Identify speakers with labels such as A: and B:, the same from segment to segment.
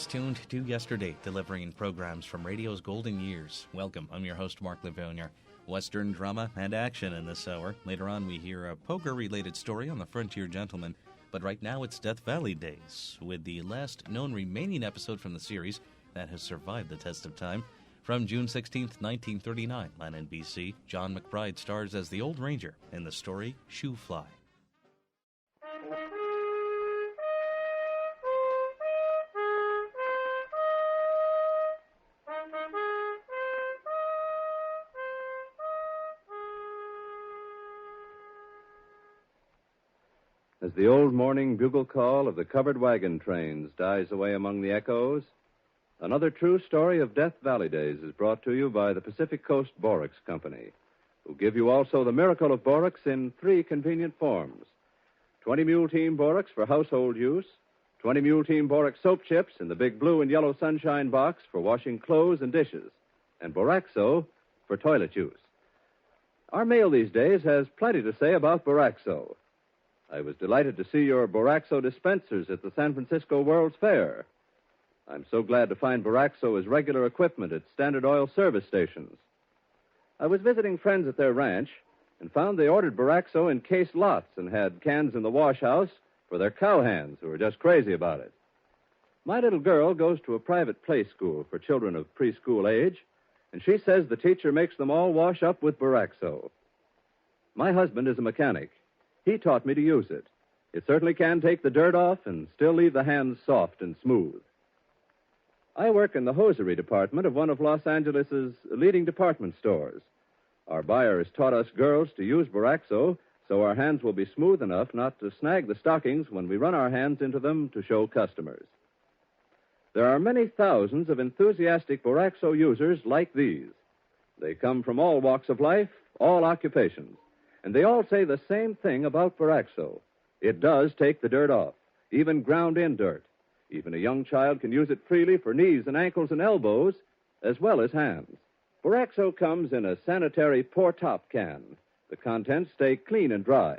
A: It's tuned to yesterday, delivering programs from radio's golden years. Welcome. I'm your host, Mark Lavonier. Western drama and action in this hour. Later on, we hear a poker-related story on the Frontier Gentleman. But right now, it's Death Valley Days, with the last known remaining episode from the series that has survived the test of time. From June 16th, 1939, on NBC, John McBride stars as the Old Ranger in the story Shoo-Fly.
B: As the old morning bugle call of the covered wagon trains dies away among the echoes, another true story of Death Valley Days is brought to you by the Pacific Coast Borax Company, who give you also the miracle of borax in 3 convenient forms. 20 Mule Team Borax for household use, 20 Mule Team Borax soap chips in the big blue and yellow sunshine box for washing clothes and dishes, and Boraxo for toilet use. Our mail these days has plenty to say about Boraxo. I was delighted to see your Boraxo dispensers at the San Francisco World's Fair. I'm so glad to find Boraxo as regular equipment at Standard Oil service stations. I was visiting friends at their ranch and found they ordered Boraxo in case lots and had cans in the wash house for their cowhands who were just crazy about it. My little girl goes to a private play school for children of preschool age, and she says the teacher makes them all wash up with Boraxo. My husband is a mechanic. He taught me to use it. It certainly can take the dirt off and still leave the hands soft and smooth. I work in the hosiery department of one of Los Angeles' leading department stores. Our buyer has taught us girls to use Boraxo so our hands will be smooth enough not to snag the stockings when we run our hands into them to show customers. There are many thousands of enthusiastic Boraxo users like these. They come from all walks of life, all occupations. And they all say the same thing about Boraxo. It does take the dirt off, even ground-in dirt. Even a young child can use it freely for knees and ankles and elbows, as well as hands. Boraxo comes in a sanitary pour-top can. The contents stay clean and dry.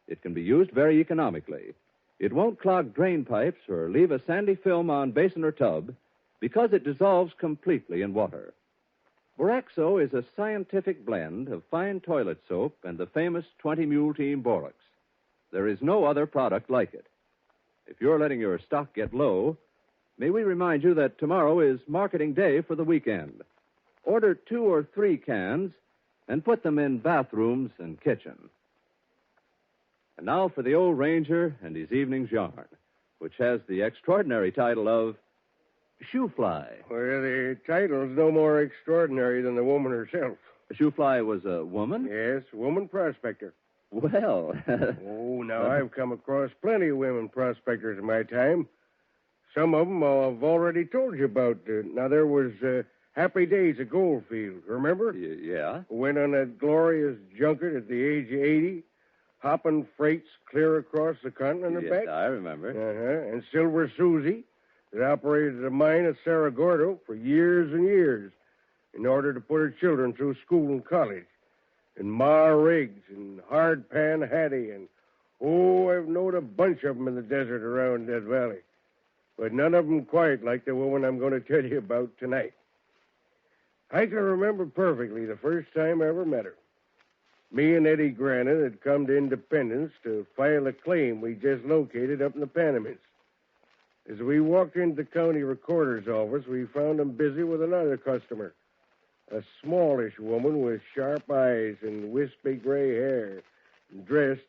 B: It can be used very economically. It won't clog drain pipes or leave a sandy film on basin or tub because it dissolves completely in water. Boraxo is a scientific blend of fine toilet soap and the famous 20 Mule Team Borax. There is no other product like it. If you're letting your stock get low, may we remind you that tomorrow is marketing day for the weekend. Order 2 or 3 cans and put them in bathrooms and kitchen. And now for the Old Ranger and his evening's yarn, which has the extraordinary title of Shoo-Fly.
C: Well, the title's no more extraordinary than the woman herself.
B: Shoo-Fly was a woman?
C: Yes, woman prospector.
B: Well...
C: Oh, now, I've come across plenty of women prospectors in my time. Some of them I've already told you about. Now, there was Happy Days at Goldfield, remember?
B: Yeah.
C: Went on that glorious junket at the age of 80, hopping freights clear across the continent and back.
B: I remember.
C: And Silver Susie, that operated a mine at Cerro Gordo for years and years in order to put her children through school and college. And Ma Riggs and Hard Pan Hattie and, I've known a bunch of them in the desert around Death Valley. But none of them quite like the woman I'm going to tell you about tonight. I can remember perfectly the first time I ever met her. Me and Eddie Grannon had come to Independence to file a claim we just located up in the Panamints. As we walked into the county recorder's office, we found him busy with another customer, a smallish woman with sharp eyes and wispy gray hair, and dressed...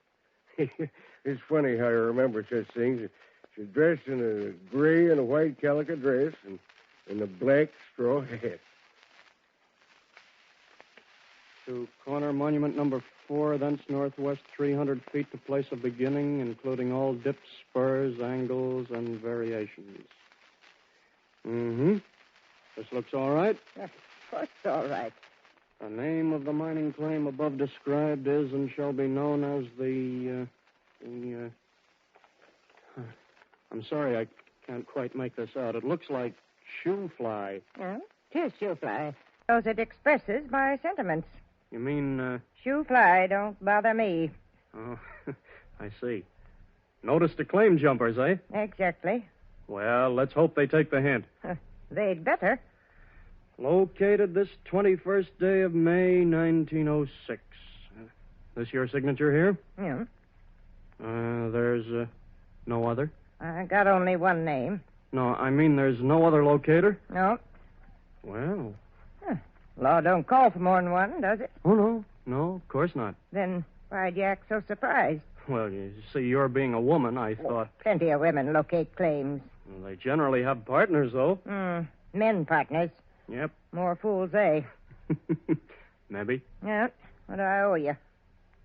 C: It's funny how I remember such things. She's dressed in a gray and a white calico dress and a black straw hat.
D: To corner monument number 4, thence northwest 300 feet to place of beginning, including all dips, spurs, angles, and variations. Mm-hmm. This looks all right?
E: What's all right?
D: The name of the mining claim above described is and shall be known as I'm sorry, I can't quite make this out. It looks like Shoo-Fly.
E: Oh, 'tis Shoo-Fly. Those it expresses my sentiments.
D: You mean,
E: Shoo-Fly don't bother me.
D: Oh, I see. Notice the claim jumpers, eh?
E: Exactly.
D: Well, let's hope they take the hint.
E: They'd better.
D: Located this 21st day of May, 1906. This your signature here?
E: Yeah.
D: There's no other?
E: I got only one name.
D: No, I mean there's no other locator?
E: No.
D: Well.
E: Law don't call for more than one, does it?
D: Oh, no. No, of course not.
E: Then why'd you act so surprised?
D: Well, you see, you're being a woman, I thought.
E: Plenty of women locate claims.
D: Well, they generally have partners, though.
E: Men partners.
D: Yep.
E: More fools, they.
D: Maybe.
E: Yeah. What do I owe you?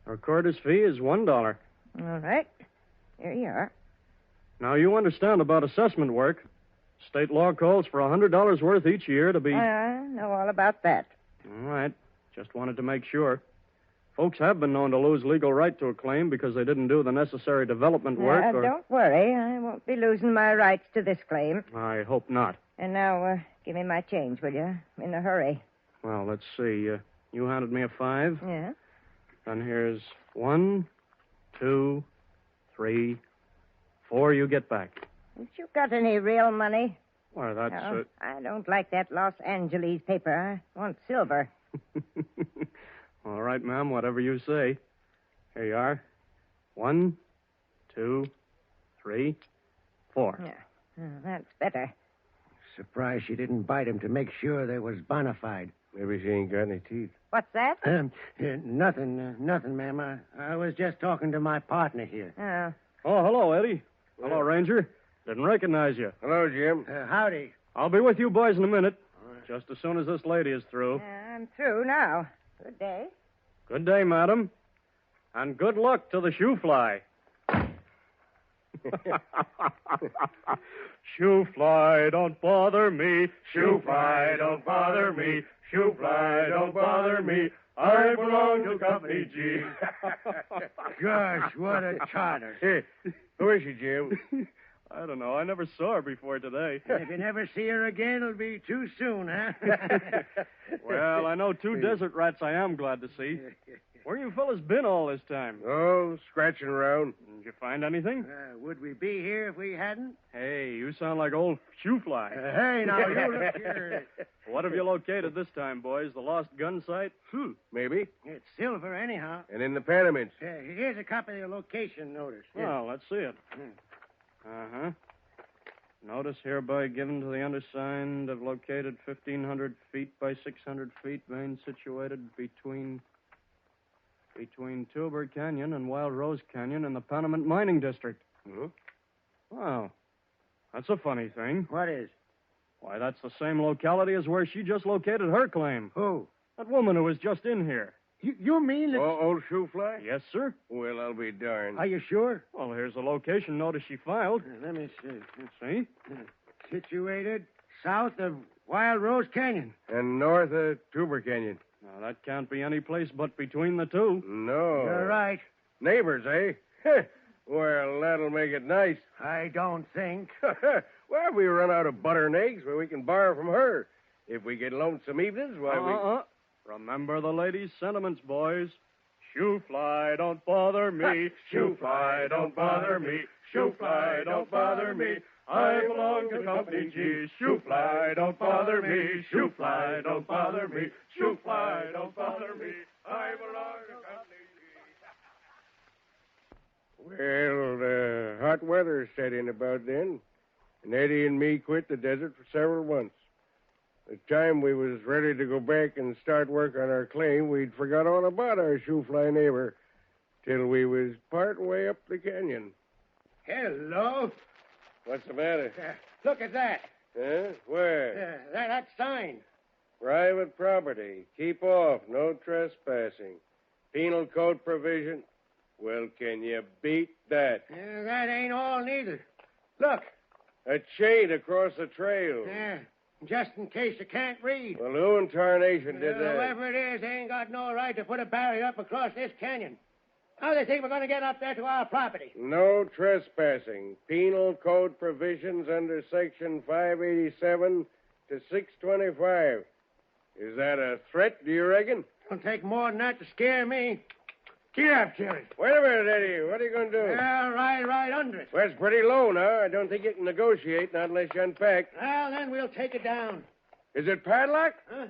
D: Recorder's fee is $1.
E: All right. Here you are.
D: Now, you understand about assessment work. State law calls for $100 worth each year to be...
E: I know all about that.
D: All right. Just wanted to make sure. Folks have been known to lose legal right to a claim because they didn't do the necessary development work or...
E: Don't worry. I won't be losing my rights to this claim.
D: I hope not.
E: And now, give me my change, will you? I'm in a hurry.
D: Well, let's see. You handed me a 5.
E: Yeah?
D: Then here's 1, 2, 3, 4 you get back.
E: Haven't you got any real money?
D: Why, that's...
E: No, I don't like that Los Angeles paper. I want silver.
D: All right, ma'am, whatever you say. Here you are. 1, 2, 3, 4.
E: Yeah, that's better.
F: Surprised she didn't bite him to make sure they was bona fide.
C: Maybe she ain't got any teeth.
E: What's that?
F: Nothing, ma'am. I was just talking to my partner here.
D: Oh, hello, Eddie. Hello, Ranger. Didn't recognize you.
C: Hello, Jim.
F: Howdy.
D: I'll be with you boys in a minute. Just as soon as this lady is through.
E: I'm through now. Good day.
D: Good day, madam. And good luck to the Shoo-Fly. Shoo-Fly, don't bother me. Shoo-Fly, don't bother me. Shoo-Fly, don't bother me. I belong to Company G.
F: Gosh, what a charter.
C: Hey, who is she, Jim?
D: I don't know. I never saw her before today.
F: If you never see her again, it'll be too soon, huh?
D: Well, I know 2 desert rats I am glad to see. Where you fellas been all this time?
C: Oh, scratching around.
D: Did you find anything?
F: Would we be here if we hadn't?
D: Hey, you sound like old Shoo-Fly.
F: Hey, now, you look here.
D: What have you located this time, boys? The lost gun site?
C: Maybe.
F: It's silver, anyhow.
C: And in the Panamints.
F: Here's a copy of the location notice.
D: Well, let's see it. Uh-huh. Notice hereby given to the undersigned of located 1,500 feet by 600 feet, vein situated between Tilbury Canyon and Wild Rose Canyon in the Panamint Mining District. Wow. That's a funny thing.
F: What is?
D: Why, that's the same locality as where she just located her claim.
F: Who?
D: That woman who was just in here.
F: You mean that...
C: Old Shoo-Fly?
D: Yes, sir.
C: Well, I'll be darned.
F: Are you sure?
D: Well, here's the location notice she filed.
F: Let me see.
D: See?
F: Situated south of Wild Rose Canyon.
C: And north of Tuber Canyon.
D: Now, that can't be any place but between the two.
C: No.
F: You're right.
C: Neighbors, eh? Well, that'll make it nice.
F: I don't think.
C: Well, we run out of butter and eggs where we can borrow from her. If we get lonesome evenings, why, we...
D: Remember the lady's sentiments, boys. Shoo-Fly, don't bother me. Shoo-Fly, don't bother me. Shoo-Fly, don't bother me. I belong to Company G. Shoo-Fly, don't bother me. Shoo-Fly, don't bother me. Shoo-Fly, don't bother me. I belong to Company G.
C: Well, the hot weather set in about then, and Eddie and me quit the desert for several months. The time we was ready to go back and start work on our claim, we'd forgot all about our Shoo-Fly neighbor till we was part way up the canyon.
F: Hello.
C: What's the matter?
F: Look at that.
C: Huh? Where?
F: That sign.
C: Private property. Keep off. No trespassing. Penal code provision. Well, can you beat that?
F: That ain't all neither. Look.
C: A chain across the trail.
F: Yeah. Just in case you can't read.
C: Well, who in tarnation did that?
F: Whoever it is, they ain't got no right to put a barrier up across this canyon. How do they think we're going to get up there to our property?
C: No trespassing. Penal code provisions under Section 587 to 625. Is that a threat, do you reckon?
F: It'll take more than that to scare me. Get up, Chili.
C: Wait a minute, Eddie. What are you going to do?
F: Well, right under it.
C: Well, it's pretty low now. I don't think you can negotiate, not unless you unpack.
F: Well, then we'll take it down.
C: Is it padlocked?
F: Huh?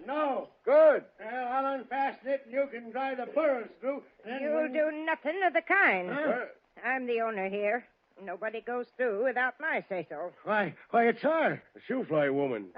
F: No.
C: Good.
F: Well, I'll unfasten it, and you can drive the burros through. Then
E: You'll do nothing of the kind.
F: Huh?
E: I'm the owner here. Nobody goes through without my say-so.
F: Why, it's her.
C: The Shoo-Fly woman.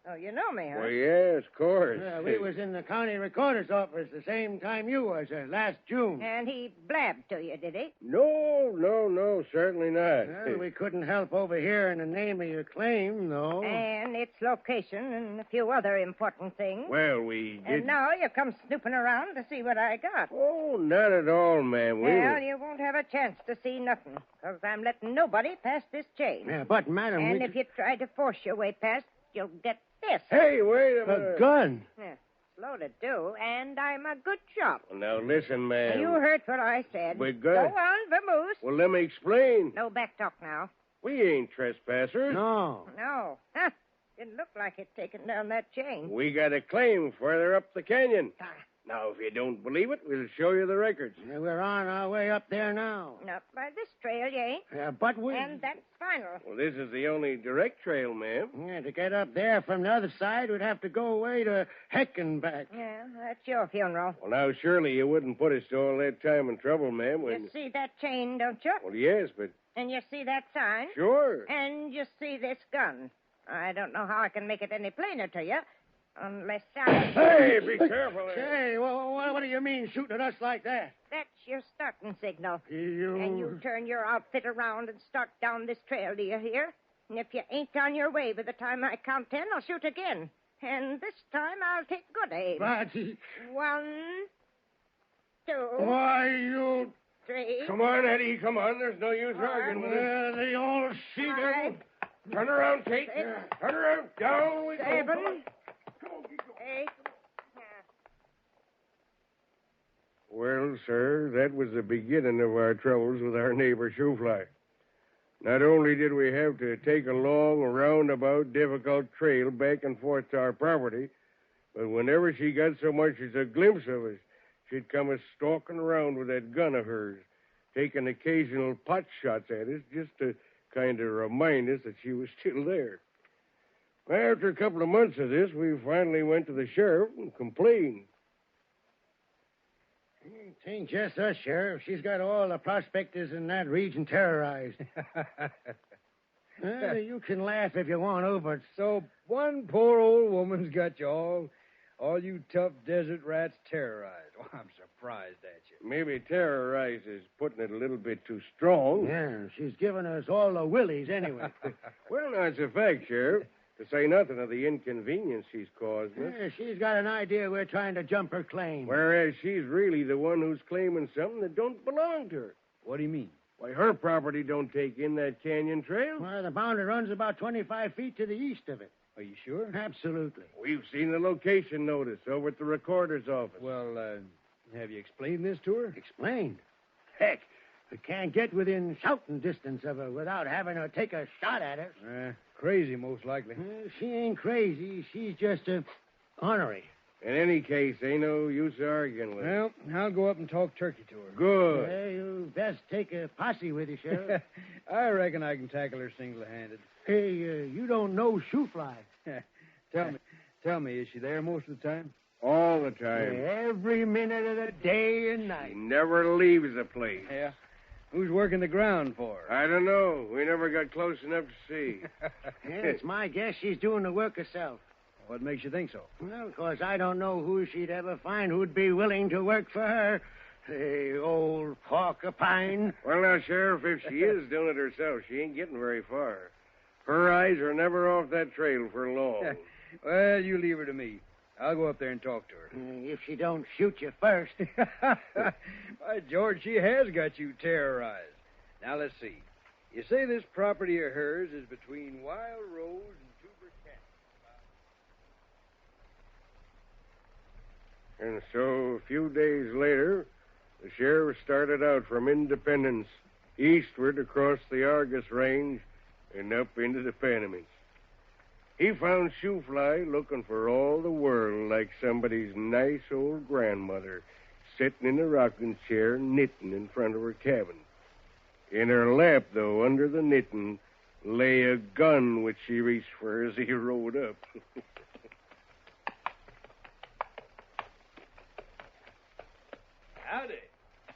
E: Oh, you know me, huh?
C: Well, yes, of course.
F: We was in the county recorder's office the same time you was, last June.
E: And he blabbed to you, did he?
C: No, certainly not.
F: Well, we couldn't help overhearing the name of your claim, though.
E: And its location and a few other important things.
C: Well, we did...
E: And now you come snooping around to see what I got.
C: Oh, not at all, ma'am.
E: Well, you won't have a chance to see nothing, because I'm letting nobody pass this chain.
F: Yeah, but, madam,
E: And if you try to force your way past, you'll get this.
C: Hey, wait a minute.
F: A gun.
E: Yeah, loaded, too, and I'm a good shot.
C: Well, now, listen, ma'am.
E: You heard what I said.
C: We're good.
E: Go on, vamoose.
C: Well, let me explain.
E: No back talk now.
C: We ain't trespassers.
F: No.
E: No. Huh. Didn't look like it taking down that chain.
C: We got a claim further up the canyon.
E: Ah.
C: Now, if you don't believe it, we'll show you the records.
F: Yeah, we're on our way up there now.
E: Not by this trail, you ain't.
F: Yeah, but we...
E: And that's final.
C: Well, this is the only direct trail, ma'am.
F: Yeah, to get up there from the other side, we'd have to go away to Heck and back.
E: Yeah, that's your funeral.
C: Well, now, surely you wouldn't put us to all that time and trouble, ma'am.
E: You see that chain, don't you?
C: Well, yes, but...
E: And you see that sign?
C: Sure.
E: And you see this gun. I don't know how I can make it any plainer to you, unless I...
C: Hey, be careful there.
F: Hey, what do you mean shooting at us like that?
E: That's your starting signal.
F: You...
E: And you turn your outfit around and start down this trail, do you hear? And if you ain't on your way by the time I count 10, I'll shoot again. And this time I'll take good aim.
F: But...
E: 1, 2,
C: Why, you...
E: 3.
C: Come on, Eddie, come on. There's no use arguing with us.
F: the old she-devil.
C: Turn around, Kate. Turn around. Down we go.
E: 7,
C: Come on.
E: 8.
C: Well, sir, that was the beginning of our troubles with our neighbor Shoo-Fly. Not only did we have to take a long, roundabout, difficult trail back and forth to our property, but whenever she got so much as a glimpse of us, she'd come stalking around with that gun of hers, taking occasional pot shots at us just to kind of remind us that she was still there. After a couple of months of this, we finally went to the sheriff and complained.
F: It ain't just us, Sheriff. She's got all the prospectors in that region terrorized. Well, you can laugh if you want to, but...
G: So one poor old woman's got you all you tough desert rats terrorized. Oh, I'm surprised at you.
C: Maybe terrorize is putting it a little bit too strong.
F: Yeah, she's giving us all the willies anyway.
C: Well, that's a fact, Sheriff. To say nothing of the inconvenience she's caused us.
F: Yeah, she's got an idea we're trying to jump her claim.
C: Whereas she's really the one who's claiming something that don't belong to her.
G: What do you mean?
C: Why, her property don't take in that canyon trail.
F: Well, the boundary runs about 25 feet to the east of it.
G: Are you sure?
F: Absolutely.
C: We've seen the location notice over at the recorder's office.
G: Well, have you explained this to her?
F: Explained. Heck, we can't get within shouting distance of her without having her take a shot at us.
G: Crazy, most likely.
F: She ain't crazy. She's just ornery.
C: In any case, ain't no use arguing with her.
G: Well, I'll go up and talk turkey to her.
C: Good.
F: Hey, you best take a posse with you, Sheriff.
G: I reckon I can tackle her single-handed.
F: Hey, you don't know Shoo-Fly.
G: Tell me, is she there most of the time?
C: All the time.
F: Every minute of the day and
C: She
F: night.
C: never leaves the place.
G: Yeah. Who's working the ground for her?
C: I don't know. We never got close enough to see.
F: Yeah, it's my guess she's doing the work herself.
G: What makes you think so?
F: Well, of course, I don't know who she'd ever find who'd be willing to work for her. Hey, old porcupine.
C: Well, now, Sheriff, if she is doing it herself, she ain't getting very far. Her eyes are never off that trail for long.
G: Well, you leave her to me. I'll go up there and talk to her.
F: If she don't shoot you first.
G: By George, she has got you terrorized. Now, let's see. You say this property of hers is between Wild Rose and Tuber Canyon.
C: And so, a few days later, the sheriff started out from Independence, eastward across the Argus Range, and up into the Panamints. He found Shoo-Fly looking for all the world like somebody's nice old grandmother, sitting in a rocking chair, knitting in front of her cabin. In her lap, though, under the knitting, lay a gun which she reached for as he rode up.
G: Howdy.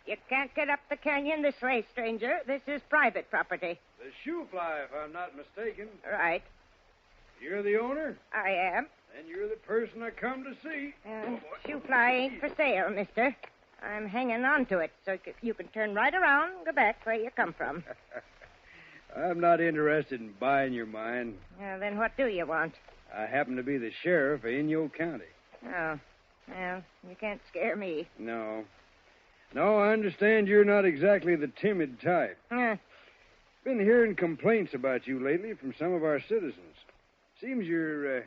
E: You can't get up the canyon this way, stranger. This is private property.
G: The Shoo-Fly, if I'm not mistaken.
E: Right.
G: You're the owner?
E: I am.
G: Then you're the person I come to see.
E: Shoo-Fly ain't for sale, mister. I'm hanging on to it so you can turn right around and go back where you come from.
G: I'm not interested in buying your mine.
E: Then what do you want?
G: I happen to be the sheriff of Inyo County.
E: Oh, well, you can't scare me.
G: No. No, I understand you're not exactly the timid type. Been hearing complaints about you lately from some of our citizens. Seems you're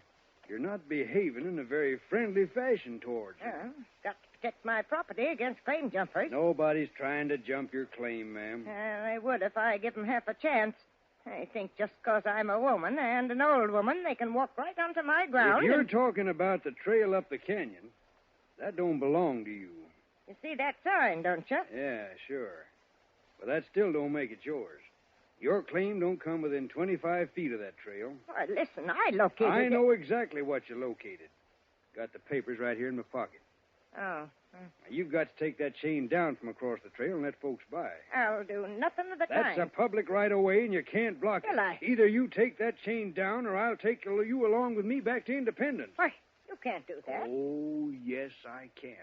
G: not behaving in a very friendly fashion towards you.
E: Got to protect my property against claim jumpers.
G: Nobody's trying to jump your claim, ma'am.
E: They would if I give them half a chance. They think just 'cause I'm a woman and an old woman, they can walk right onto my ground.
G: If you're talking about the trail up the canyon, that don't belong to you.
E: You see that sign, don't you?
G: Yeah, sure. But that still don't make it yours. Your claim don't come within 25 feet of that trail.
E: Why, listen, I located
G: I
E: it.
G: know exactly what you located. Got the papers right here in my pocket.
E: Oh.
G: Now, you've got to take that chain down from across the trail and let folks by.
E: I'll do nothing of the
G: That's
E: kind.
G: a public right-of-way, and you can't block it.
E: Well,
G: Either you take that chain down, or I'll take you along with me back to Independence.
E: Why, you can't do that.
G: Oh, yes, I can.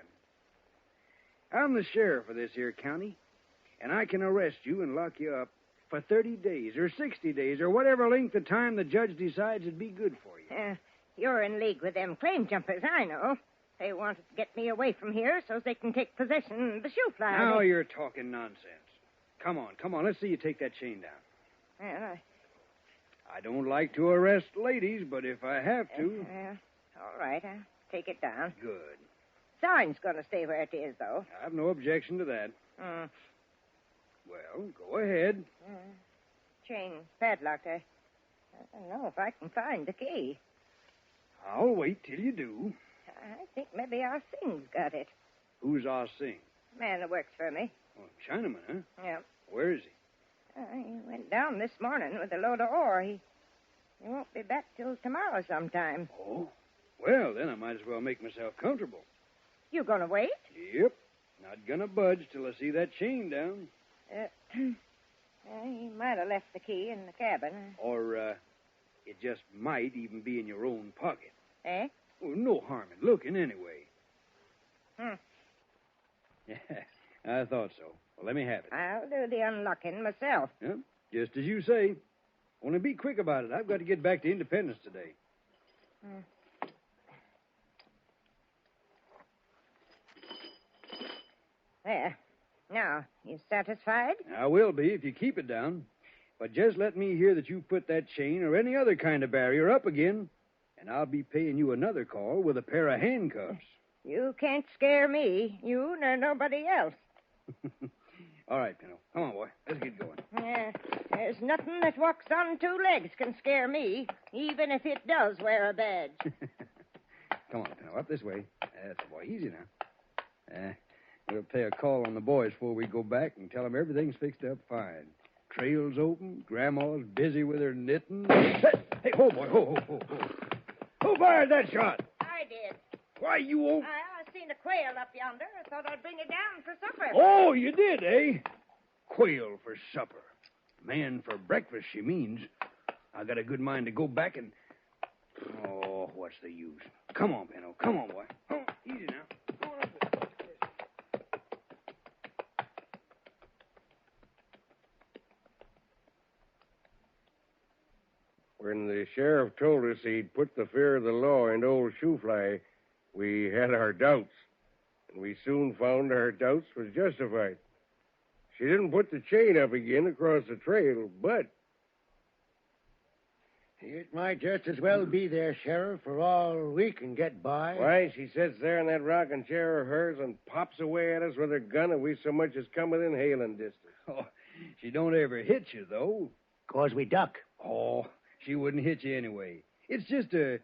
G: I'm the sheriff of this here county, and I can arrest you and lock you up for 30 days or 60 days or whatever length of time the judge decides would be good for you.
E: You're in league with them claim jumpers, I know. They want to get me away from here so they can take possession of the Shoo-Fly.
G: Now you're talking nonsense. Come on, let's see you take that chain down.
E: Well,
G: I don't like to arrest ladies, but if I have to...
E: all right, I'll take it down.
G: Good.
E: Sign's going to stay where it is, though.
G: I've no objection to that. Well, go ahead.
E: Chain padlocked. I don't know if I can find the key.
G: I'll wait till you do.
E: I think maybe Ah Sing's got it.
G: Who's Ah Sing?
E: Man that works for me.
G: Oh, Chinaman, huh?
E: Yeah.
G: Where is he?
E: He went down this morning with a load of ore. He won't be back till tomorrow sometime.
G: Oh? Well, then I might as well make myself comfortable.
E: You gonna wait?
G: Yep. Not gonna budge till I see that chain down.
E: He might have left the key in the cabin.
G: Or, it just might even be in your own pocket.
E: Eh?
G: Well, no harm in looking, anyway. Yeah, I thought so. Well, let me have it.
E: I'll do the unlocking myself.
G: Yeah, just as you say. Only be quick about it. I've got to get back to Independence today.
E: There. Now, you satisfied?
G: I will be if you keep it down. But just let me hear that you put that chain or any other kind of barrier up again, and I'll be paying you another call with a pair of handcuffs.
E: You can't scare me, you nor nobody else.
G: All right, Pinto. Come on, boy. Let's get going.
E: There's nothing that walks on two legs can scare me, even if it does wear a badge.
G: Come on, Pinto. Up this way. That's the boy. Easy now. We'll pay a call on the boys before we go back and tell them everything's fixed up fine. Trail's open. Grandma's busy with her knitting. Hey, ho, boy. Ho. Who fired that shot?
E: I did.
G: Why, you won't...
E: I seen a quail up yonder. I thought I'd bring it down for supper.
G: Oh, you did, eh? Quail for supper. Man for breakfast, she means. I got a good mind to go back and... Oh, what's the use? Come on, Pinto. Come on, boy. Oh, easy now. Go on up there.
C: When the sheriff told us he'd put the fear of the law into old Shoo-Fly, we had our doubts. And we soon found our doubts was justified. She didn't put the chain up again across the trail, but...
F: It might just as well be there, Sheriff, for all we can get by.
C: Why, she sits there in that rocking chair of hers and pops away at us with her gun if we so much as come within hailing distance.
G: Oh, she don't ever hit you, though.
F: 'Cause we duck.
G: Oh, she wouldn't hit you anyway. It's just a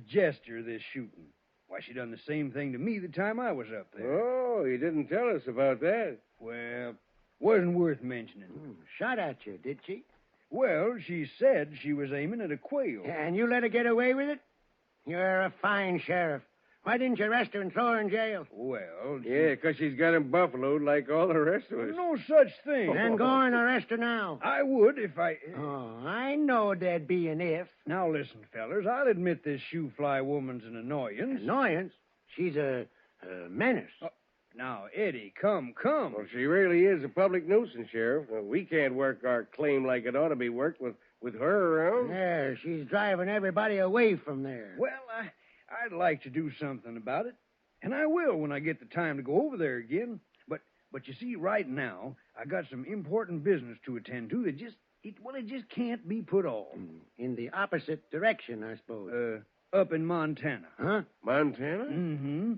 G: gesture, this shooting. Why, she done the same thing to me the time I was up there.
C: Oh, you didn't tell us about that.
G: Well, wasn't worth mentioning.
F: Shot at you, did she?
G: Well, she said she was aiming at a quail.
F: And you let her get away with it? You're a fine sheriff. Why didn't you arrest her and throw her in jail?
G: Well,
C: Yeah, 'cause she's got him buffaloed like all the rest of us.
G: no such thing.
F: Then go and arrest her now.
G: I would if I...
F: Oh, I know there'd be an if.
G: Now, listen, fellers, I'll admit this Shoo-Fly woman's an annoyance.
F: Annoyance? She's a menace.
G: Now, Eddie, come.
C: Well, she really is a public nuisance, Sheriff. We can't work our claim like it ought to be worked with her around.
F: Yeah, she's driving everybody away from there.
G: Well, I'd like to do something about it, and I will when I get the time to go over there again. But you see, right now, I got some important business to attend to that it just can't be put off.
F: In the opposite direction, I suppose.
G: Up in Montana.
F: Huh?
C: Montana?
G: Mm-hmm.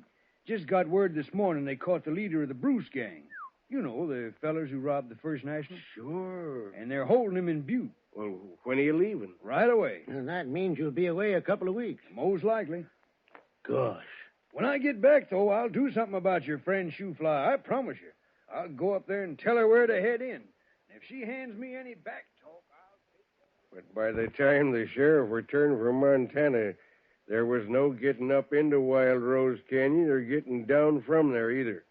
G: Just got word this morning they caught the leader of the Bruce gang. You know, the fellers who robbed the First National.
C: Sure.
G: And they're holding him in Butte.
C: Well, when are you leaving?
G: Right away.
F: And that means you'll be away a couple of weeks.
G: Most likely.
F: Gosh.
G: When I get back, though, I'll do something about your friend Shoo-Fly. I promise you. I'll go up there and tell her where to head in. And if she hands me any back talk, I'll take
C: But by the time the sheriff returned from Montana, there was no getting up into Wild Rose Canyon or getting down from there either.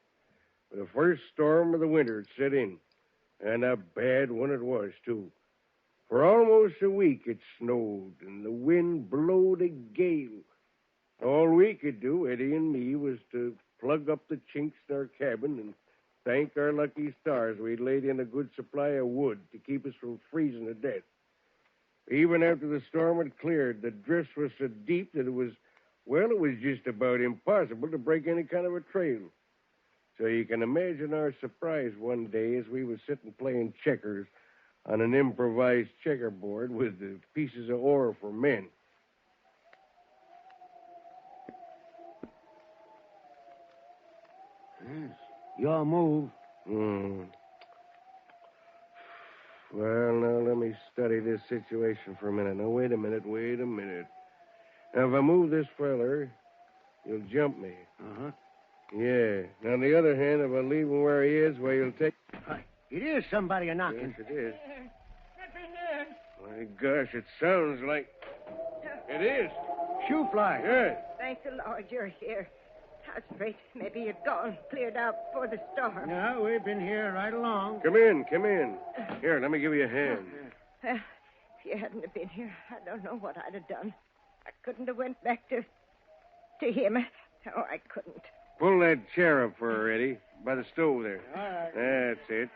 C: The first storm of the winter had set in, and a bad one it was, too. For almost a week it snowed, and the wind blowed a gale. All we could do, Eddie and me, was to plug up the chinks in our cabin and thank our lucky stars we'd laid in a good supply of wood to keep us from freezing to death. Even after the storm had cleared, the drifts were so deep that it was just about impossible to break any kind of a trail. So you can imagine our surprise one day as we was sitting playing checkers on an improvised checkerboard with the pieces of ore for men.
F: Yes. Your move.
C: Well, now, let me study this situation for a minute. Now, wait a minute. Now, if I move this feller, you'll jump me.
F: Uh-huh.
C: Yeah. Now, on the other hand, if I leave him where he is, well, you'll take...
F: It is somebody a-knocking.
C: Yes, it is.
E: Let me in.
C: My gosh, it sounds like... It is.
F: Shoo-Fly.
C: Yes.
E: Thank the Lord you're here. I was afraid maybe you'd gone, cleared out before the storm.
F: No, we've been here right along.
C: Come in. Here, let me give you a hand.
E: Well, if you hadn't have been here, I don't know what I'd have done. I couldn't have went back to him. Oh, I couldn't.
C: Pull that chair up for her, Eddie, by the stove there.
F: All right.
C: That's it.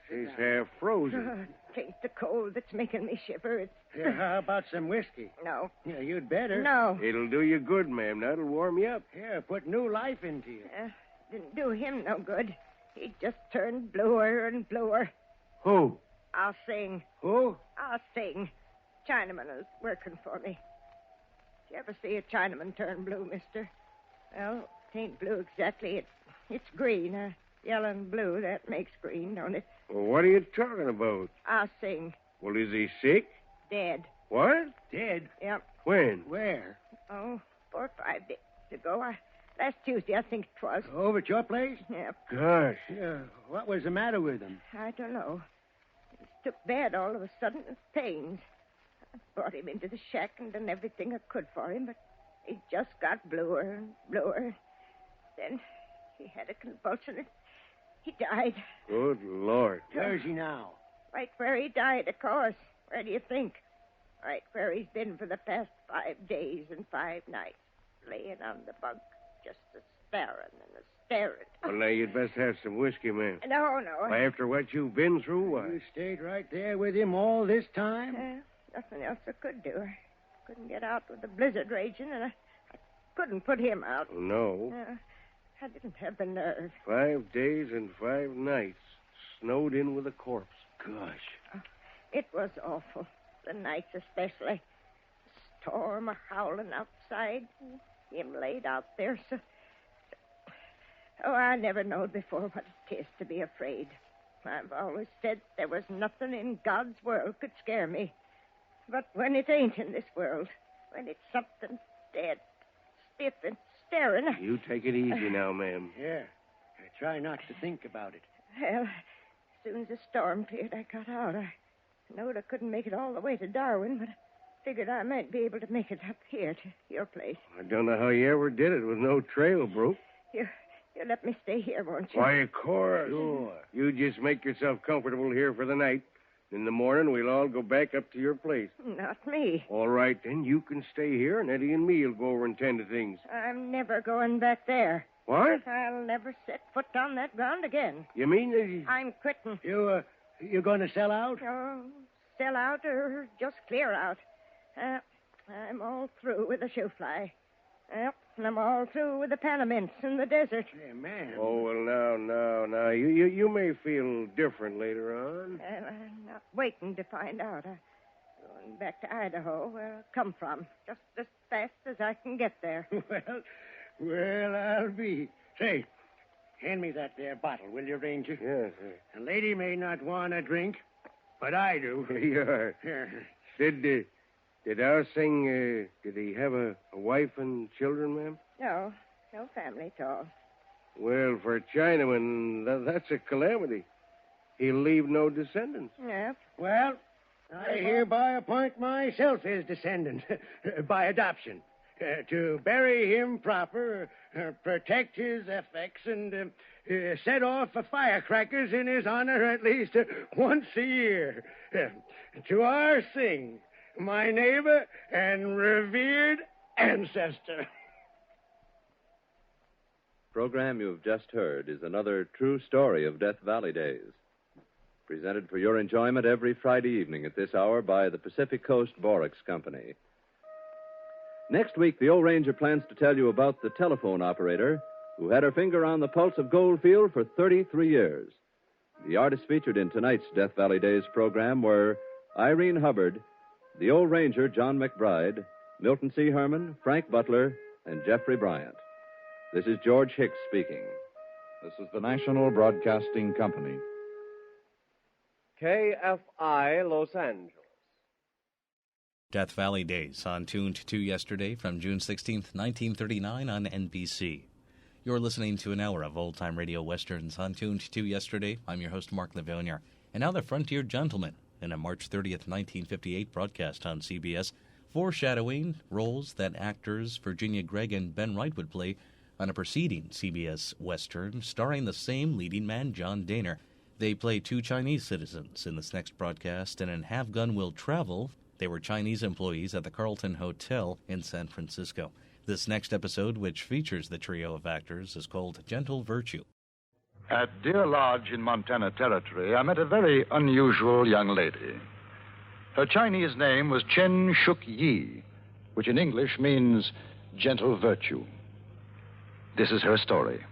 C: She's half frozen.
E: Oh, it ain't the cold that's making me shiver. It's...
F: Here, how about some whiskey?
E: No.
F: Yeah, you'd better.
E: No.
C: It'll do you good, ma'am. That'll warm you up.
F: Here, put new life into you.
E: Didn't do him no good. He just turned bluer and bluer.
C: Who?
E: I'll sing.
F: Who?
E: I'll sing. Chinaman is working for me. Did you ever see a Chinaman turn blue, mister? Well, it ain't blue exactly. It's green. Yellow and blue, that makes green, don't it?
C: Well, what are you talking about?
E: I'll sing.
C: Well, is he sick?
E: Dead.
C: What?
F: Dead?
E: Yep.
C: When?
F: Where?
E: Oh, 4 or 5 days ago. Last Tuesday, I think it was.
F: Over at your place?
E: Yep.
C: Gosh.
F: Yeah. What was the matter with him?
E: I don't know. He took bad all of a sudden with pains. I brought him into the shack and done everything I could for him, but he just got bluer and bluer. Then he had a convulsion and he died.
C: Good Lord.
F: Where's he now?
E: Right where he died, of course. Where do you think? Right where he's been for the past 5 days and 5 nights. Laying on the bunk, just a-staring and a-staring.
C: Well, now, you'd best have some whiskey, ma'am.
E: No.
C: Why, after what you've been through, why?
F: You stayed right there with him all this time?
E: Nothing else I could do. I couldn't get out with the blizzard raging, and I couldn't put him out.
C: Oh, no.
E: I didn't have the nerve.
C: 5 days and 5 nights. Snowed in with a corpse.
F: Gosh.
E: It was awful. The nights especially. Storm howling outside. Him laid out there so... Oh, I never knowed before what it is to be afraid. I've always said there was nothing in God's world could scare me. But when it ain't in this world, when it's something dead, stiff and staring.
C: You take it easy now, ma'am.
F: Yeah. Try not to think about it.
E: Well, as soon as the storm cleared, I got out. I knowed I couldn't make it all the way to Darwin, but I figured I might be able to make it up here to your place.
C: I don't know how you ever did it with no trail broke.
E: You let me stay here, won't you?
C: Why, of course.
F: Sure.
C: You just make yourself comfortable here for the night. In the morning, we'll all go back up to your place.
E: Not me.
C: All right, then. You can stay here, and Eddie and me will go over and tend to things.
E: I'm never going back there.
C: What?
E: I'll never set foot on that ground again.
C: You mean that
E: I'm quitting.
F: You going to sell out?
E: Oh, sell out or just clear out. I'm all through with the Shoo-Fly. And I'm all through with the Panamints in the desert.
F: Hey, man.
C: Oh, well, now. You may feel different later on.
E: And I'm not waiting to find out. I'm going back to Idaho, where I come from, just as fast as I can get there.
F: Well, I'll be. Say, hand me that there bottle, will you, Ranger?
C: Yes, sir.
F: A lady may not want a drink, but I do.
C: Yeah. Did our thing, did he have a wife and children, ma'am?
E: No family at all.
C: Well, for a Chinaman, that's a calamity. He'll leave no descendants.
E: Yep.
F: Well, I hereby appoint myself his descendant by adoption. To bury him proper, protect his effects, and set off firecrackers in his honor at least once a year. To our Sing, my neighbor and revered ancestor.
B: Program you've just heard is another true story of Death Valley days. Presented for your enjoyment every Friday evening at this hour by the Pacific Coast Borax Company. Next week, the old Ranger plans to tell you about the telephone operator who had her finger on the pulse of Goldfield for 33 years. The artists featured in tonight's Death Valley Days program were Irene Hubbard, the old Ranger John McBride, Milton C. Herman, Frank Butler, and Jeffrey Bryant. This is George Hicks speaking.
H: This is the National Broadcasting Company.
I: KFI Los Angeles.
A: Death Valley Days on Tuned to yesterday from June 16th, 1939 on NBC. You're listening to an hour of old-time radio westerns on Tuned to yesterday. I'm your host, Mark Lavonier. And now The Frontier Gentleman in a March 30th, 1958 broadcast on CBS, foreshadowing roles that actors Virginia Gregg and Ben Wright would play on a preceding CBS western starring the same leading man, John Dehner. They play two Chinese citizens in this next broadcast, and in Have Gun Will Travel, they were Chinese employees at the Carlton Hotel in San Francisco. This next episode, which features the trio of actors, is called Gentle Virtue.
H: At Deer Lodge in Montana Territory, I met a very unusual young lady. Her Chinese name was Chen Shuk Yi, which in English means gentle virtue. This is her story.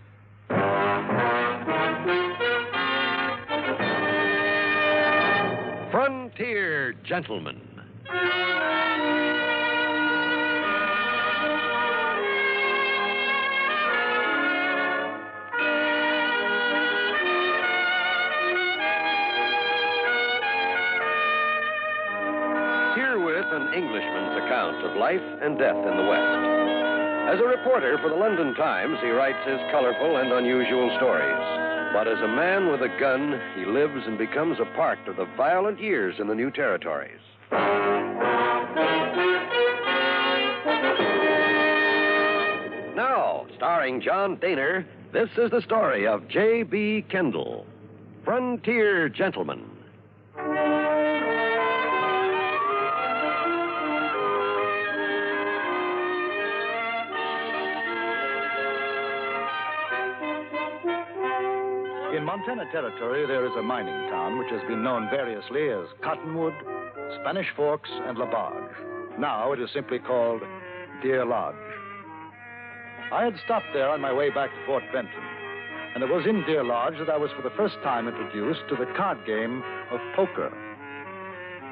I: Frontier Gentleman. Herewith an Englishman's account of life and death in the West. As a reporter for the London Times, he writes his colorful and unusual stories. But as a man with a gun, he lives and becomes a part of the violent years in the new territories. Now, starring John Dehner, this is the story of J.B. Kendall, Frontier Gentleman.
H: In Montana Territory, there is a mining town which has been known variously as Cottonwood, Spanish Forks, and La Barge. Now it is simply called Deer Lodge. I had stopped there on my way back to Fort Benton, and it was in Deer Lodge that I was for the first time introduced to the card game of poker.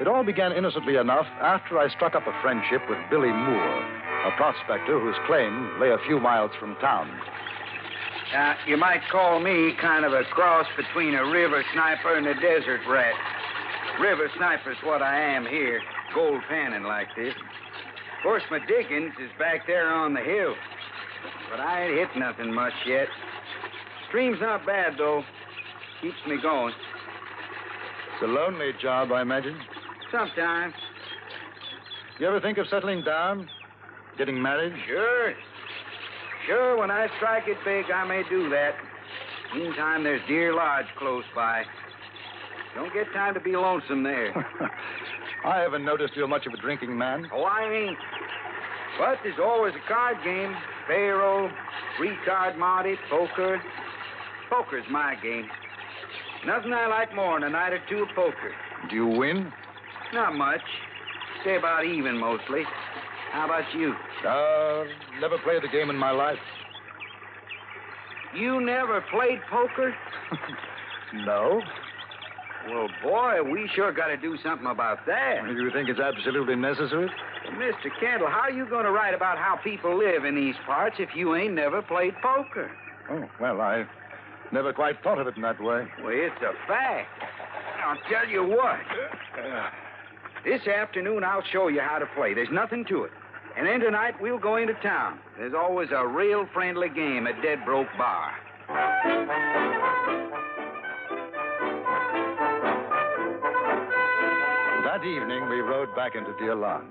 H: It all began innocently enough after I struck up a friendship with Billy Moore, a prospector whose claim lay a few miles from town.
J: You might call me kind of a cross between a river sniper and a desert rat. River sniper's what I am here, gold panning like this. Of course, my diggings is back there on the hill. but I ain't hit nothing much yet. Stream's not bad, though. Keeps me going.
H: It's a lonely job, I imagine.
J: Sometimes.
H: You ever think of settling down? Getting married?
J: Sure. Sure, when I strike it big, I may do that. Meantime, there's Deer Lodge close by. Don't get time to be lonesome there.
H: I haven't noticed you're much of a drinking man.
J: Oh, I ain't. But there's always a card game. Faro, three-card Monte, poker. Poker's my game. Nothing I like more than a night or two of poker.
H: Do you win?
J: Not much. Stay about even, mostly. How about you?
H: Never played the game in my life.
J: You never played poker?
H: No.
J: Well, boy, we sure got to do something about that.
H: Do you think it's absolutely necessary?
J: Well, Mr. Kendall, how are you going to write about how people live in these parts if you ain't never played poker?
H: Oh, well, I never quite thought of it in that way.
J: Well, it's a fact. I'll tell you what. This afternoon, I'll show you how to play. There's nothing to it. And then tonight, we'll go into town. There's always a real friendly game at Dead Broke Bar.
H: That evening, we rode back into Deer Lodge.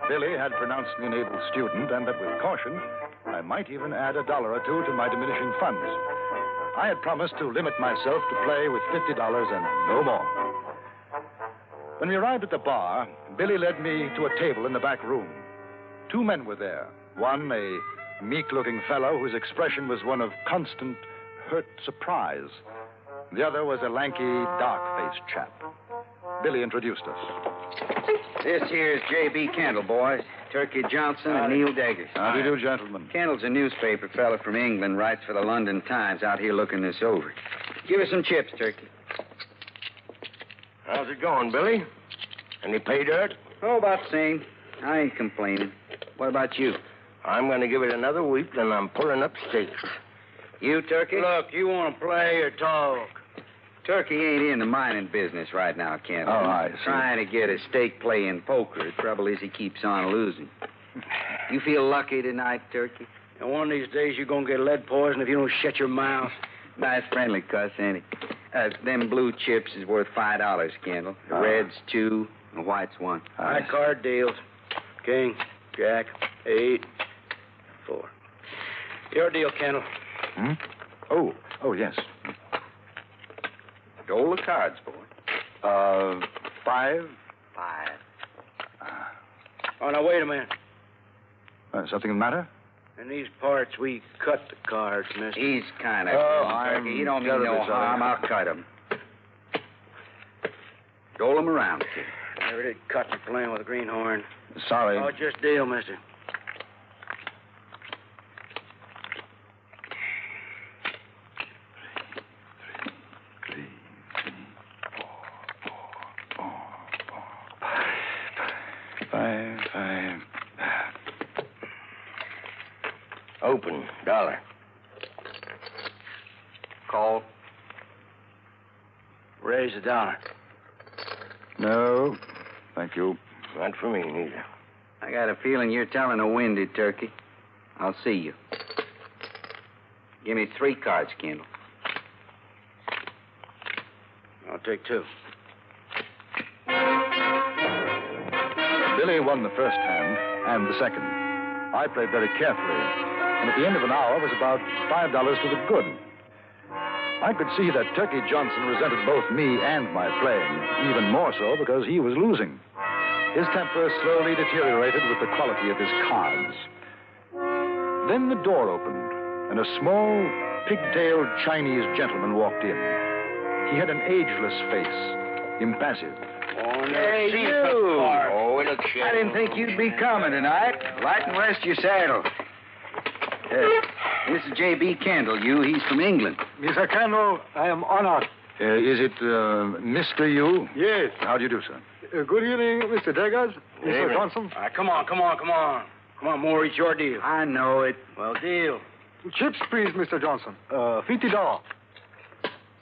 H: Billy had pronounced me an able student, and that with caution, I might even add $1 or $2 to my diminishing funds. I had promised to limit myself to play with $50 and no more. When we arrived at the bar, Billy led me to a table in the back room. 2 men were there. One, a meek-looking fellow whose expression was one of constant, hurt surprise. The other was a lanky, dark-faced chap. Billy introduced us.
J: This here's J.B. Kendall, boys. Turkey Johnson and Neil Daggers.
H: How do you do, gentlemen?
J: Kendall's a newspaper fella from England, writes for the London Times, out here looking this over. Give us some chips, Turkey.
C: How's it going, Billy? Any pay dirt?
J: Oh, about the same. I ain't complaining. What about you?
C: I'm going to give it another week, then I'm pulling up stakes.
J: You, Turkey?
C: Look, you want to play or talk?
J: Turkey ain't in the mining business right now, Kendall.
H: Oh, I see.
J: Trying to get a stake play in poker. The trouble is he keeps on losing. You feel lucky tonight, Turkey?
F: And one of these days you're going to get lead poison if you don't shut your mouth.
J: Nice friendly cuss, ain't it? Them blue chips is worth $5, Kendall. The red's 2, the white's 1.
F: High card deals. King, Jack, 8, 4. Your deal, Kendall.
H: Hmm? Oh, yes.
J: Roll the cards, boy.
H: 5?
J: 5.
F: Oh, now, wait a minute.
H: Something the matter?
F: In these parts, we cut the cards, mister.
J: He's kind of...
H: I'm
J: he don't mean
H: terribly
J: no
H: sorry.
J: harm. I'll cut him. Roll him around, kid.
F: Never did cut you playing with a greenhorn.
H: Sorry.
F: Oh, just deal, mister.
H: Five.
C: Open. $1.
J: Call.
F: Raise $1.
H: No, thank you.
C: Not for me, neither.
J: I got a feeling you're telling a windy, Turkey. I'll see you. Give me 3 cards, Kendall.
F: I'll take 2.
H: Billy won the first hand and the second. I played very carefully, and at the end of an hour was about $5 to the good. I could see that Turkey Johnson resented both me and my playing, even more so because he was losing. His temper slowly deteriorated with the quality of his cards. Then the door opened, and a small, pigtailed Chinese gentleman walked in. He had an ageless face, impassive.
J: Hey, you!
C: Oh, it looks
J: I didn't think you'd be coming tonight. Light and rest your saddle. This is J.B. Kendall. He's from England.
K: Mr. Kendall, I am honored.
H: Is it Mr. Yu?
K: Yes.
H: How do you do, sir?
K: Good evening, Mr. Daggers, Mr.
C: Evening.
K: Johnson.
F: All right, come on. Come on, Moore, it's your deal.
J: I know it.
F: Well, deal.
K: Chips, please, Mr. Johnson. $50.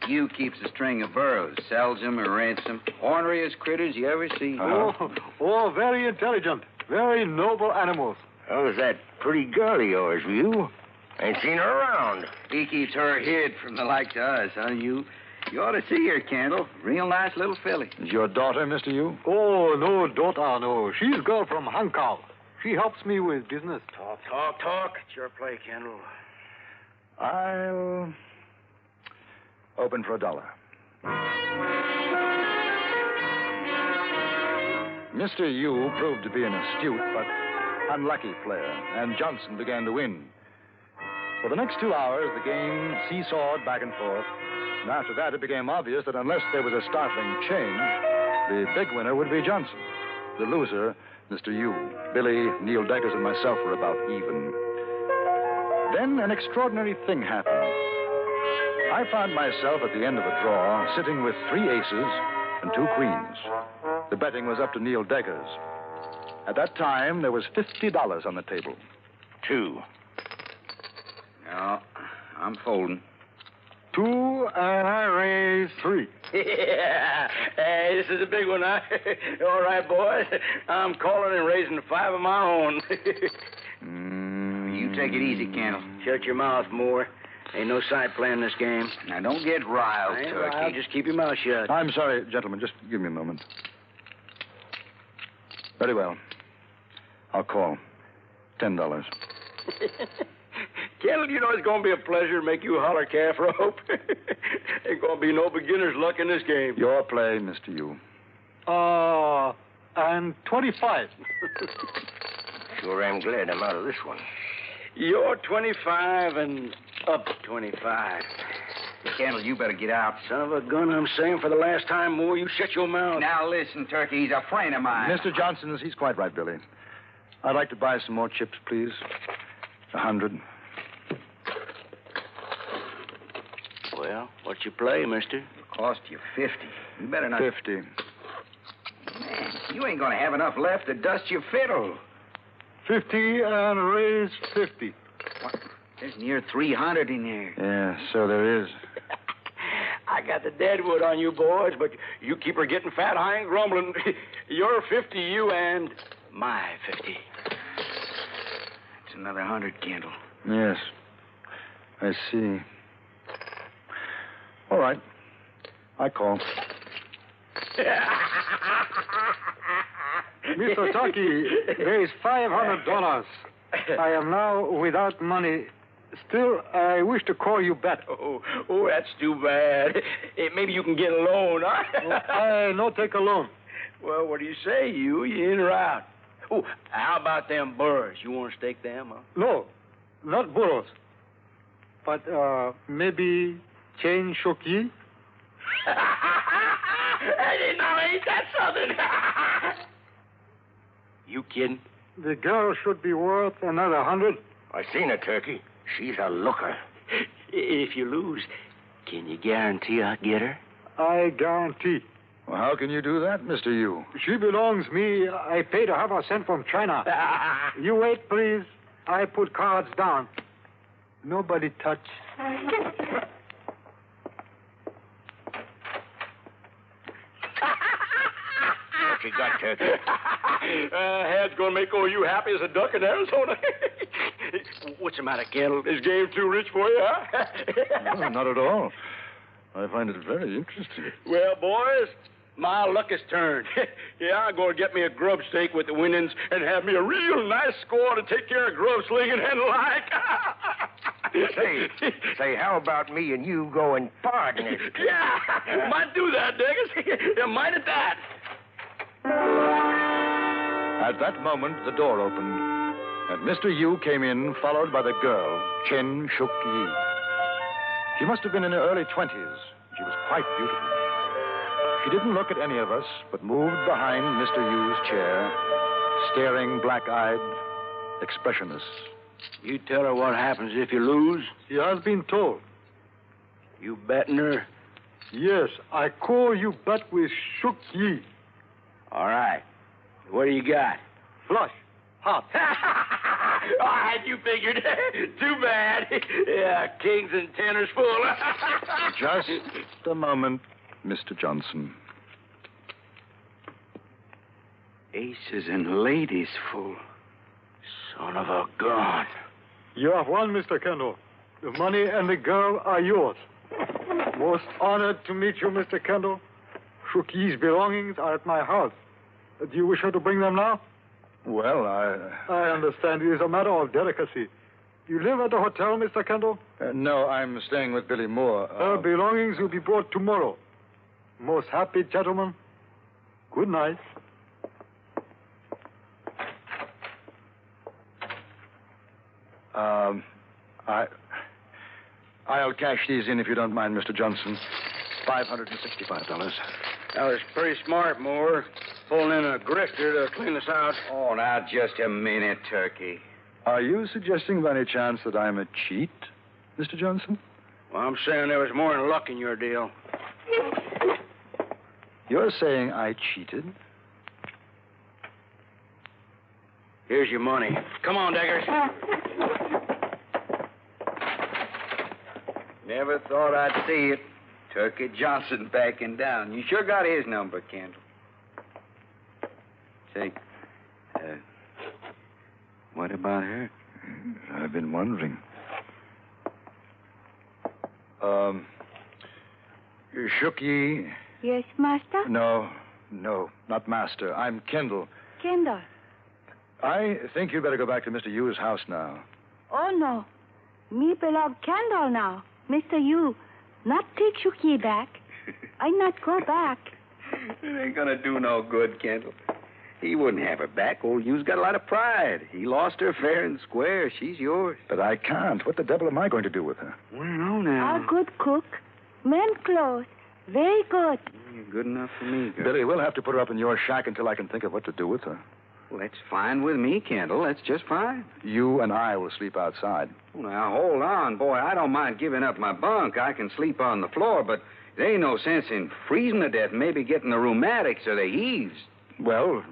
J: You keeps a string of burros, sells them or rents them. Orneriest critters you ever see.
K: Very intelligent. Very noble animals.
C: Oh, is that pretty girl of yours, you?
F: Ain't seen her around.
J: He keeps her hid from the like to us, huh? You ought to see her, Kendall. Real nice little filly.
H: Is your daughter, Mr. Yu?
K: Oh, no, daughter, no. She's a girl from Hong Kong. She helps me with business.
F: Talk. It's your play, Kendall.
H: I'll open for $1. Mr. Yu proved to be an astute but unlucky player, and Johnson began to win. For the next 2 hours, the game seesawed back and forth, and after that, it became obvious that unless there was a startling change, the big winner would be Johnson. The loser, Mr. Yu. Billy, Neil Deckers, and myself were about even. Then an extraordinary thing happened. I found myself at the end of a draw, sitting with 3 aces and 2 queens. The betting was up to Neil Deckers. At that time, there was $50 on the table.
J: 2. No, I'm folding.
K: 2, and I raise 3.
F: Yeah. Hey, this is a big one, huh? All right, boys. I'm calling and raising 5 of my own.
J: You take it easy, Kendall.
F: Shut your mouth, Moore. Ain't no side playing this game.
J: Now, don't get riled,
F: I ain't
J: Turkey.
F: riled. Just keep your mouth shut.
H: I'm sorry, gentlemen. Just give me a moment. Very well. I'll call. $10.
F: Kendall, you know it's going to be a pleasure to make you holler calf rope. Ain't going to be no beginner's luck in this game.
H: Your play, Mr. Yu.
K: And 25.
F: Sure am glad I'm out of this one. You're 25 and up 25.
J: Kendall, you better get out.
F: Son of a gun, I'm saying for the last time, Moore, you shut your mouth.
J: Now, listen, Turkey, he's a friend of mine.
H: Mr. Johnson, he's quite right, Billy. I'd like to buy some more chips, please. 100.
F: Well, what's your play, mister?
J: It'll cost you 50. You better not...
H: 50.
J: Man, you ain't gonna have enough left to dust your fiddle.
K: 50 and raise 50.
J: What? There's near 300 in there.
H: Yeah, so there is.
F: I got the deadwood on you boys, but you keep her getting fat, I ain't grumbling. You're 50, you, and my 50.
J: It's another 100, Kendall.
H: Yes. I see. All right. I call.
K: Mr. Tucky, there is $500. I am now without money. Still, I wish to call you back.
F: Oh, that's too bad. Maybe you can get a loan, huh?
K: I no take a loan.
F: Well, what do you say, you? You in or out? Oh, how about them burrs? You want to stake them, huh?
K: No, not burros. But, maybe change shoki?
F: Now, ain't that something? You kidding?
K: The girl should be worth another 100.
F: I seen her, Turkey. She's a looker. If you lose, can you guarantee I'll get her?
K: I guarantee.
H: Well, how can you do that, Mr. Yu?
K: She belongs me. I paid her half a cent from China. You wait, please. I put cards down. Nobody touch.
F: What you got, Turkey? Had's gonna make all you happy as a duck in Arizona. What's the matter, Kendall? This game too rich for you, huh?
H: No, not at all. I find it very interesting.
F: Well, boys, my luck has turned. Yeah, I'm going to get me a grub steak with the winnings and have me a real nice score to take care of grub slinging and like.
L: Say, how about me and you going partners?
F: Yeah, might do that, Diggers. Yeah, might at that.
H: At that moment, the door opened, and Mr. Yu came in, followed by the girl, Chen Shuk Yi. She must have been in her early 20s. She was quite beautiful. She didn't look at any of us, but moved behind Mr. Yu's chair, staring black-eyed, expressionless.
F: You tell her what happens if you lose?
K: She has been told.
F: You betting her?
K: Yes, I call you bet with Shuk Yi.
F: All right. What do you got?
K: Flush. Hot.
F: All right, you figured. Too bad. Yeah, kings and tenors full.
H: Just a moment, Mr. Johnson.
F: Aces and ladies full. Son of a gun.
K: You have won, Mr. Kendall. The money and the girl are yours. Most honored to meet you, Mr. Kendall. Shookie's belongings are at my house. Do you wish her to bring them now?
H: Well,
K: I understand it is a matter of delicacy. You live at the hotel, Mr. Kendall?
H: No, I'm staying with Billy Moore.
K: Her belongings will be brought tomorrow. Most happy gentlemen. Good night.
H: I'll cash these in if you don't mind, Mr. Johnson. $565.
F: That was pretty smart, Moore. Pulling in a grifter to clean us out.
J: Oh, now, just a minute, Turkey.
H: Are you suggesting by any chance that I'm a cheat, Mr. Johnson?
F: Well, I'm saying there was more than luck in your deal.
H: You're saying I cheated?
F: Here's your money. Come on, Deggers.
J: Never thought I'd see it. Turkey Johnson backing down. You sure got his number, Kendall. Say, what about her?
H: I've been wondering. Shookie?
M: Yes, Master?
H: No, not Master. I'm Kendall.
M: Kendall.
H: I think you'd better go back to Mr. Yu's house now.
M: Oh, no. Me beloved Kendall now. Mr. Yu, not take Shookie back. I not go back.
J: It ain't gonna do no good, Kendall. He wouldn't have her back. Old Yu's got a lot of pride. He lost her fair and square. She's yours.
H: But I can't. What the devil am I going to do with her?
J: Well, now.
M: A good cook. Men clothes. Very good.
J: You're good enough for me, girl.
H: Billy, we'll have to put her up in your shack until I can think of what to do with her.
J: Well, that's fine with me, Kendall. That's just fine.
H: You and I will sleep outside.
J: Well, now, hold on, boy. I don't mind giving up my bunk. I can sleep on the floor, but there ain't no sense in freezing to death and maybe getting the rheumatics or the heaves.
H: Well,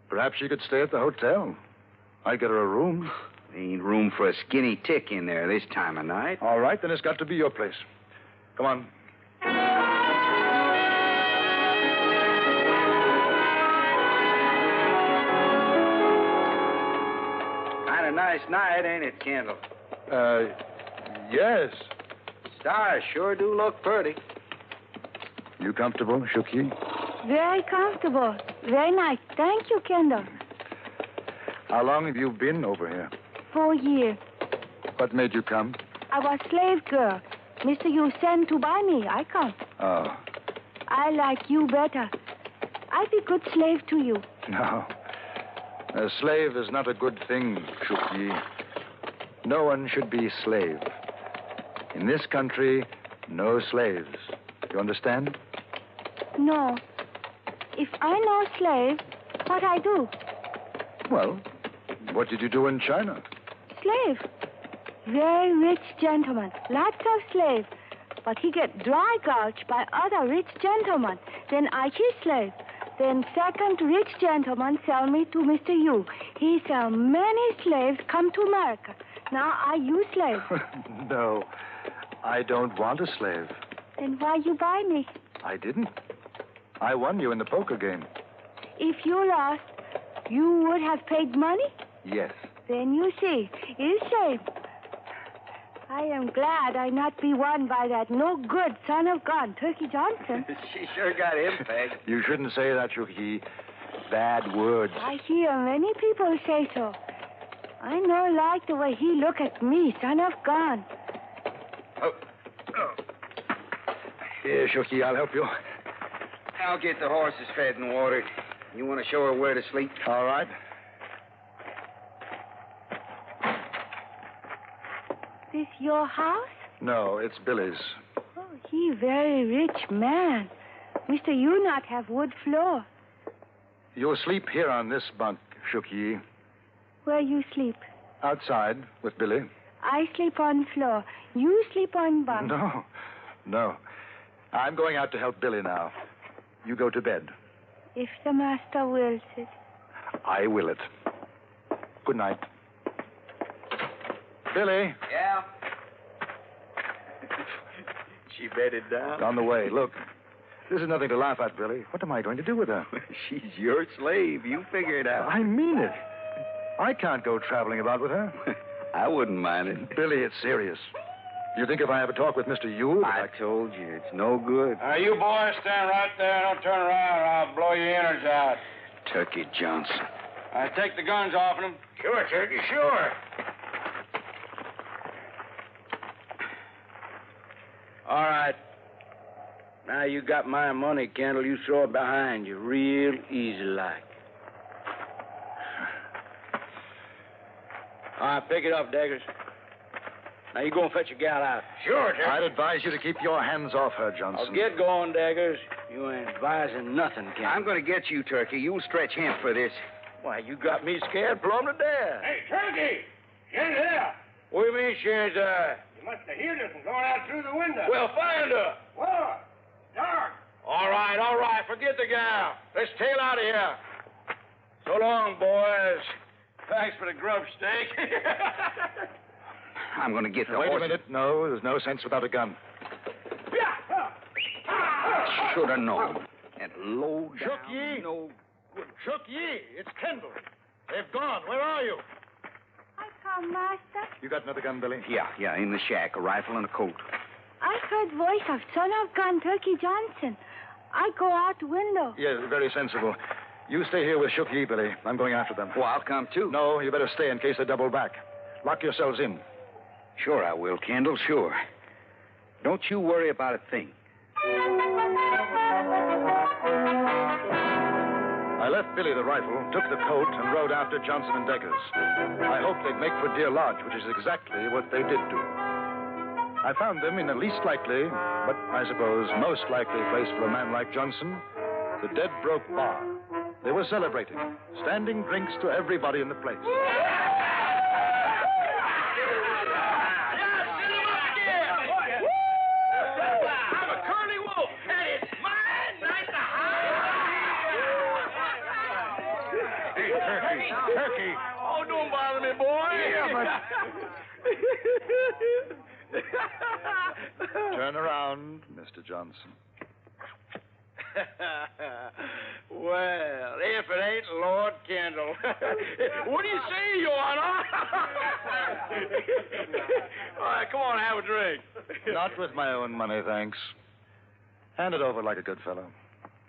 H: perhaps she could stay at the hotel. I'd get her a room.
J: There ain't room for a skinny tick in there this time of night.
H: All right, then it's got to be your place. Come on.
J: Kind of nice night, ain't it, Kendall?
H: Yes.
J: Stars sure do look pretty.
H: You comfortable, Shookie?
M: Very comfortable. Very nice. Thank you, Kendall.
H: How long have you been over here?
M: 4 years.
H: What made you come?
M: I was slave girl. Mr. Yu sent to buy me. I come.
H: Oh.
M: I like you better. I be good slave to you.
H: No. A slave is not a good thing, Shookie. No one should be slave. In this country, no slaves. You understand?
M: No. If I no slave, what I do?
H: Well, what did you do in China?
M: Slave. Very rich gentleman. Lots of slave. But he get dry gulch by other rich gentlemen. Then I his slave. Then second rich gentleman sell me to Mr. Yu. He sell many slaves come to America. Now I you slave.
H: No, I don't want a slave.
M: Then why you buy me?
H: I didn't. I won you in the poker game.
M: If you lost, you would have paid money?
H: Yes.
M: Then you see, is slave. I am glad I not be won by that no good son of God, Turkey Johnson.
J: She sure got him pegged.
H: You shouldn't say that, Shookie. Bad words.
M: I hear many people say so. I no like the way he look at me, son of God.
J: Oh.
H: Here, Shookie, I'll help you.
J: I'll get the horses fed and watered. You want to show her where to sleep?
H: All right.
M: This your house?
H: No, it's Billy's.
M: Oh, he very rich man. Mr. You not have wood floor.
H: You'll sleep here on this bunk, Shookie.
M: Where you sleep?
H: Outside with Billy.
M: I sleep on floor. You sleep on bunk.
H: No. I'm going out to help Billy now. You go to bed.
M: If the master wills it.
H: I will it. Good night. Billy.
J: Yeah? She bedded down?
H: On the way. Look, this is nothing to laugh at, Billy. What am I going to do with her?
J: She's your slave. You figure it out.
H: I mean it. I can't go traveling about with her.
J: I wouldn't mind it.
H: Billy, it's serious. You think if I have a talk with Mr. Yu...
J: I told you, it's no good.
C: You boys stand right there. Don't turn around or I'll blow your innards out.
J: Turkey Johnson.
C: Take the guns off of them. Sure, Turkey, sure. All right. Now you got my money, Kendall. You throw it behind you real easy like. All right, pick it up, Daggers. Now you go and fetch your gal out. Sure, Turkey.
H: I'd advise you to keep your hands off her, Johnson.
C: Oh, get going, Daggers. You ain't advising nothing, Kendall.
J: I'm going to get you, Turkey. You'll stretch him for this.
C: Why, you got me scared plumb to death. Hey, Turkey! Get here! What do you mean, she's, You must have heard us from going out through the window. Well, find her. What? Dark. All right. Forget the gal. Let's tail out of here. So long, boys. Thanks for the grub steak.
J: I'm going to get the
H: Wait
J: horse.
H: a minute. No, there's no sense without a gun.
J: Should have known. That low down,
K: Shook Yi.
J: no...
K: Shook Yi, it's Kendall. They've gone. Where are you?
M: I come, Master.
H: You got another gun, Billy?
J: Yeah, in the shack, a rifle and a coat.
M: I heard voice of son of gun Turkey Johnson. I go out the window.
H: Yes, very sensible. You stay here with Shook Yi, Billy. I'm going after them.
J: Well, I'll come too.
H: No, you better stay in case they double back. Lock yourselves in.
J: Sure I will, Kendall, sure. Don't you worry about a thing.
H: I left Billy the rifle, took the coat, and rode after Johnson and Deckers. I hoped they'd make for Deer Lodge, which is exactly what they did do. I found them in the least likely, but I suppose most likely place for a man like Johnson, the Dead Broke Bar. They were celebrating, standing drinks to everybody in the place.
C: Turkey. Oh, don't bother me, boy.
H: Yeah, Turn around, Mr. Johnson.
C: Well, if it ain't Lord Kendall. What do you say, Your Honor? All right, come on, have a drink.
H: Not with my own money, thanks. Hand it over like a good fellow.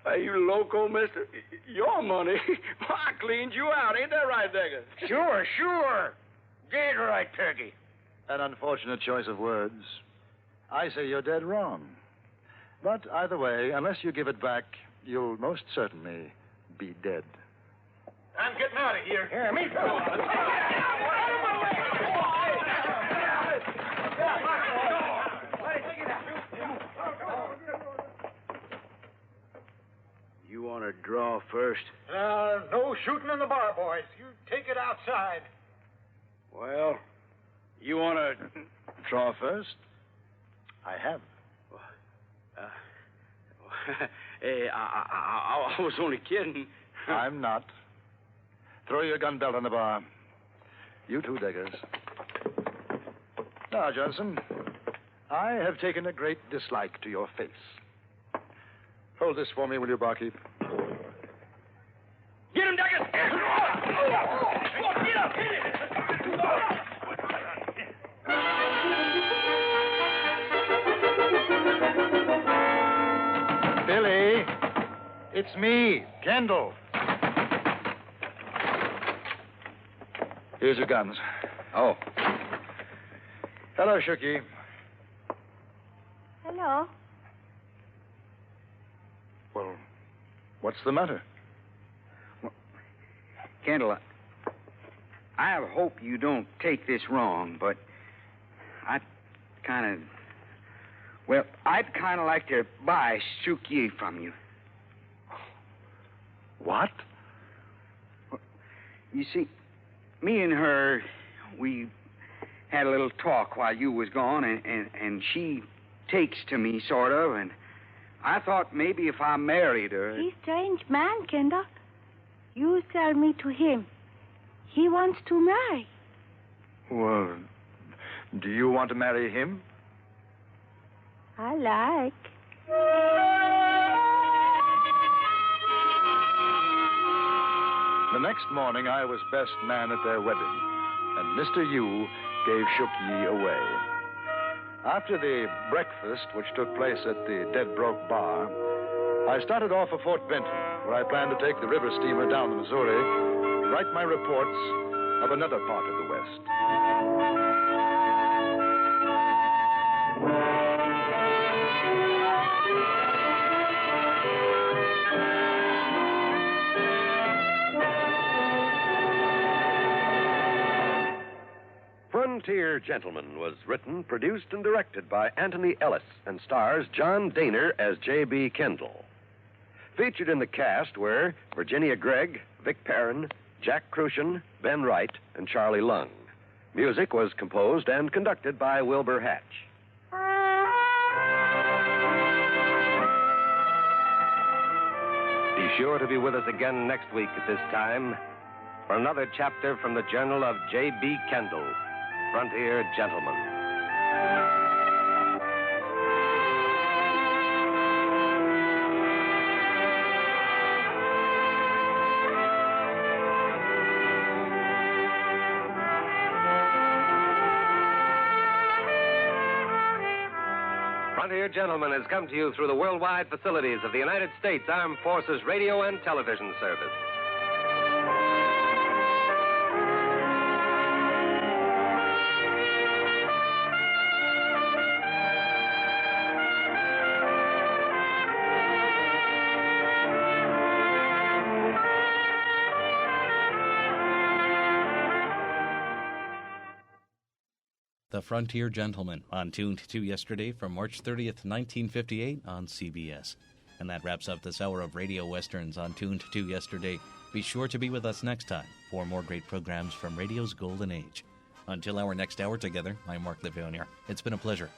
C: Are you loco, mister? Your money? I cleaned you out. Ain't that right, Decker?
L: Sure. Dead right, Turkey.
H: An unfortunate choice of words. I say you're dead wrong. But either way, unless you give it back, you'll most certainly be dead.
L: I'm getting out of here. Yeah, me too.
C: You want to draw first?
K: No shooting in the bar, boys. You take it outside.
C: Well, you want to
H: Draw first? I have.
C: Hey, I was only kidding.
H: I'm not. Throw your gun belt on the bar. You too, Deggers. Now, Johnson, I have taken a great dislike to your face. Hold this for me, will you, barkeep?
C: Get him, Deckers! Get up!
H: Billy, it's me, Kendall. Here's your guns.
J: Oh.
H: Hello, Shooky.
M: Hello.
H: Well, what's the matter?
J: Kendall, I hope you don't take this wrong, but I'd kind of like to buy Shoo-Fly from you.
H: What?
J: You see, me and her, we had a little talk while you was gone, and she takes to me, sort of, and I thought maybe if I married her...
M: He's a strange man, Kendall. You sell me to him. He wants to marry.
H: Well, do you want to marry him?
M: I like.
H: The next morning, I was best man at their wedding, and Mr. Yu gave Shoo-Fly away. After the breakfast, which took place at the Dead Broke Bar, I started off for Fort Benton, where I planned to take the river steamer down the Missouri to write my reports of another part of the West.
I: Frontier Gentleman was written, produced, and directed by Anthony Ellis and stars John Daner as J.B. Kendall. Featured in the cast were Virginia Gregg, Vic Perrin, Jack Crucian, Ben Wright, and Charlie Lung. Music was composed and conducted by Wilbur Hatch.
N: Be sure to be with us again next week at this time for another chapter from the Journal of J.B. Kendall, Frontier Gentleman. Frontier Gentleman has come to you through the worldwide facilities of the United States Armed Forces Radio and Television Service.
A: The Frontier Gentleman on Tuned to Yesterday from March 30th, 1958 on CBS. And that wraps up this hour of Radio Westerns on Tuned to Yesterday. Be sure to be with us next time for more great programs from radio's golden age. Until our next hour together, I'm Mark Lavonier. It's been a pleasure.